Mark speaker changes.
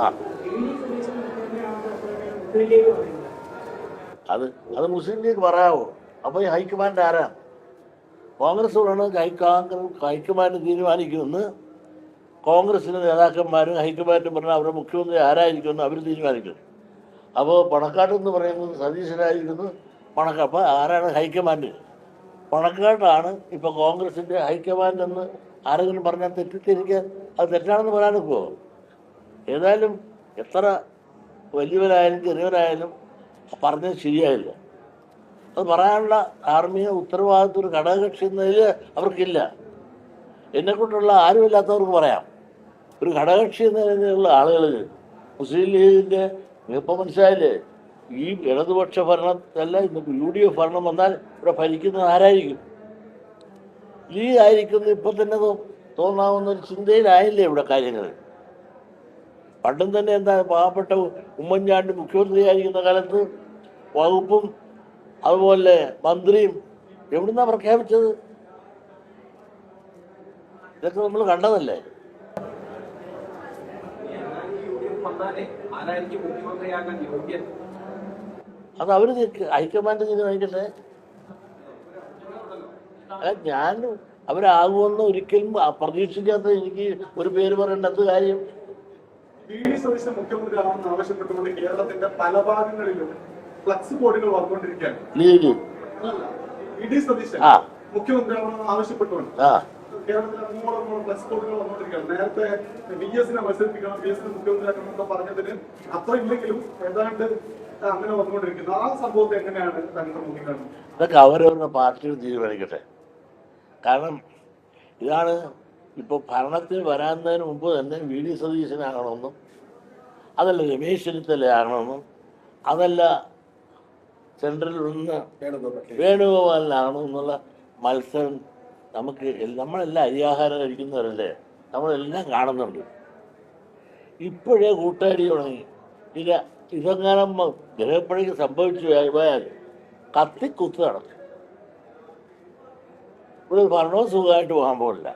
Speaker 1: ആ അത് അത് മുസ്ലിം ലീഗ് പറയാവോ? അപ്പോൾ ഈ ഹൈക്കമാൻഡ് ആരാ? കോൺഗ്രസ്സോടാണ് ഹൈക്കമാൻഡ് തീരുമാനിക്കുമെന്ന് കോൺഗ്രസിൻ്റെ നേതാക്കന്മാരും ഹൈക്കമാൻഡും പറഞ്ഞാൽ അവരുടെ മുഖ്യമന്ത്രി ആരായിരിക്കുമെന്ന് അവർ തീരുമാനിക്കുന്നു. അപ്പോൾ പണക്കാട്ടെന്ന് പറയുന്നത് സതീശനായിരിക്കുന്നു. അപ്പോൾ ആരാണ് ഹൈക്കമാൻഡ്? പണക്കാട്ടാണ് ഇപ്പോൾ കോൺഗ്രസിൻ്റെ ഹൈക്കമാൻഡ് എന്ന് ആരെങ്കിലും പറഞ്ഞാൽ തെറ്റിദ്ധരിക്കാൻ അത് തെറ്റാണെന്ന് പറയാൻ ഒക്കുമോ? ഏതായാലും എത്ര വലിയവരായാലും ചെറിയവരായാലും പറഞ്ഞത് ശരിയായില്ല. അത് പറയാനുള്ള ധാർമ്മിക ഉത്തരവാദിത്വം ഒരു ഘടകകക്ഷി എന്നതിൽ അവർക്കില്ല. എന്നെക്കൊണ്ടുള്ള ആരുമില്ലാത്തവർക്ക് പറയാം. ഒരു ഘടകകക്ഷി എന്നതിലുള്ള ആളുകൾ മുസ്ലിം ലീഗിൻ്റെ ഇപ്പം മനസ്സിലായില്ലേ, ഈ ഇടതുപക്ഷ ഭരണത്തല്ല UDF ഭരണം വന്നാൽ ഇവിടെ ഭരിക്കുന്നത് ആരായിരിക്കും? ലീഗ് ആയിരിക്കുന്നു. ഇപ്പം തന്നെ തോന്നാവുന്ന ഒരു ചിന്തയിലായില്ലേ ഇവിടെ കാര്യങ്ങൾ. പണ്ടും തന്നെ എന്താ, പാവപ്പെട്ട ഉമ്മൻചാണ്ടി മുഖ്യമന്ത്രിയായിരിക്കുന്ന കാലത്ത് വകുപ്പും അതുപോലെ മന്ത്രിയും എവിടുന്നാ പ്രഖ്യാപിച്ചത്? ഇതൊക്കെ നമ്മൾ കണ്ടതല്ലേ. അത് അവർ ഹൈക്കമാൻഡ് തീരുമാനിക്കട്ടെ. ഞാൻ അവരാകുമെന്ന് ഒരിക്കലും പ്രതീക്ഷിക്കാത്ത എനിക്ക് ഒരു പേര് പറയേണ്ടത് കാര്യം.
Speaker 2: മുഖ്യമന്ത്രിയാണെന്ന് ആവശ്യപ്പെട്ടുകൊണ്ട് കേരളത്തിന്റെ പല ഭാഗങ്ങളിലും ഫ്ലക്സ് ബോർഡുകൾ വന്നുകൊണ്ടിരിക്കുകയാണ്. മുഖ്യമന്ത്രിയാണെന്ന് ആവശ്യപ്പെട്ടുകൊണ്ട് കേരളത്തിൽ അങ്ങോളം ഫ്ലക്സ് ബോർഡുകൾ വന്നുകൊണ്ടിരിക്കുകയാണ്. നേരത്തെ VS-നെ മത്സരിപ്പിക്കണം, VS-നെ മുഖ്യമന്ത്രിയാക്കണമെന്നൊക്കെ പറഞ്ഞതിന് അത്ര ഇല്ലെങ്കിലും ഏതാണ്ട് അങ്ങനെ വന്നുകൊണ്ടിരിക്കുന്നു. ആ സംഭവത്തെ എങ്ങനെയാണ് താങ്കൾ നോക്കിക്കാണുന്നത്?
Speaker 1: ഇതൊക്കെ അവരവരുടെ പാർട്ടികൾ തീരുമാനിക്കട്ടെ. കാരണം ഇതാണ് ഇപ്പോൾ ഭരണത്തിൽ വരാന്നതിന് മുമ്പ് തന്നെ VD സതീശനാകണമെന്നും അതല്ല രമേശ് ചെന്നിത്തലയാകണമെന്നും അതല്ല സെൻട്രലിൽ നിന്ന് വേണുഗോപാലിനാകണമെന്നുള്ള മത്സരം നമുക്ക് നമ്മളെല്ലാം അരിയാഹാരം കഴിക്കുന്നവരല്ലേ, നമ്മളെല്ലാം കാണുന്നുണ്ട്. ഇപ്പോഴേ കൂട്ടുകാരി തുടങ്ങി. ഇതെങ്ങനെ ഗ്രഹപ്പണിക്ക് സംഭവിച്ചു പോയാൽ കത്തിക്കുത്ത് നടക്കും. ഇവിടെ ഭരണവും സുഖമായിട്ട് പോകാൻ പോകില്ല.